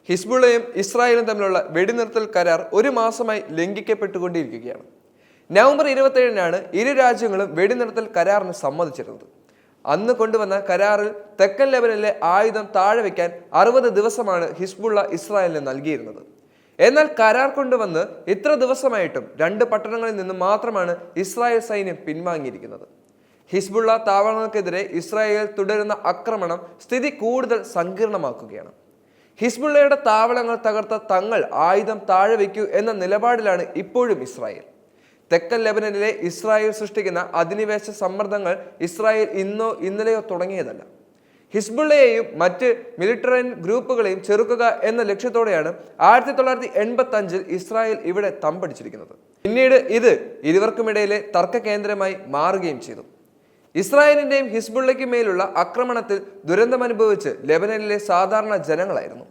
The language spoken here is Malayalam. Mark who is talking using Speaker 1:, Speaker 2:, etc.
Speaker 1: ഹിസ്ബുള്ളയും ഇസ്രായേലും തമ്മിലുള്ള വെടിനിർത്തൽ കരാർ ഒരു മാസമായി ലംഘിക്കപ്പെട്ടുകൊണ്ടിരിക്കുകയാണ്. നവംബർ 27-നാണ് ഇരു രാജ്യങ്ങളും വെടിനിർത്തൽ കരാറിന് സമ്മതിച്ചിരുന്നത്. അന്ന് കൊണ്ടുവന്ന കരാറിൽ തെക്കൻ ലെബനനിലെ ആയുധം താഴെ വയ്ക്കാൻ 60 ദിവസമാണ് ഹിസ്ബുള്ള ഇസ്രായേലിന് നൽകിയിരുന്നത്. എന്നാൽ കരാർ കൊണ്ടുവന്ന് ഇത്ര ദിവസമായിട്ടും 2 പട്ടണങ്ങളിൽ നിന്ന് മാത്രമാണ് ഇസ്രായേൽ സൈന്യം പിൻവാങ്ങിയിരിക്കുന്നത്. ഹിസ്ബുള്ള താവളങ്ങൾക്കെതിരെ ഇസ്രായേൽ തുടരുന്ന ആക്രമണം സ്ഥിതി കൂടുതൽ സങ്കീർണമാക്കുകയാണ്. ഹിസ്ബുള്ളയുടെ താവളങ്ങൾ തകർത്ത തങ്ങൾ ആയുധം താഴെ വയ്ക്കൂ എന്ന നിലപാടിലാണ് ഇപ്പോഴും ഇസ്രായേൽ. തെക്കൻ ലെബനനിലെ ഇസ്രായേൽ സൃഷ്ടിക്കുന്ന അധിനിവേശ സമ്മർദ്ദങ്ങൾ ഇസ്രായേൽ ഇന്നോ ഇന്നലെയോ തുടങ്ങിയതല്ല. ഹിസ്ബുള്ളയെയും മറ്റ് മിലിറ്ററൈൻ ഗ്രൂപ്പുകളെയും ചെറുക്കുക എന്ന ലക്ഷ്യത്തോടെയാണ് 1985-ൽ ഇസ്രായേൽ ഇവിടെ തമ്പടിച്ചിരിക്കുന്നത്. പിന്നീട് ഇത് ഇരുവർക്കുമിടയിലെ തർക്ക കേന്ദ്രമായി മാറുകയും ചെയ്തു. ഇസ്രായേലിന്റെയും ഹിസ്ബുള്ളയ്ക്കും മേലുള്ള ആക്രമണത്തിൽ ദുരന്തമനുഭവിച്ച് ലെബനനിലെ സാധാരണ ജനങ്ങളായിരുന്നു.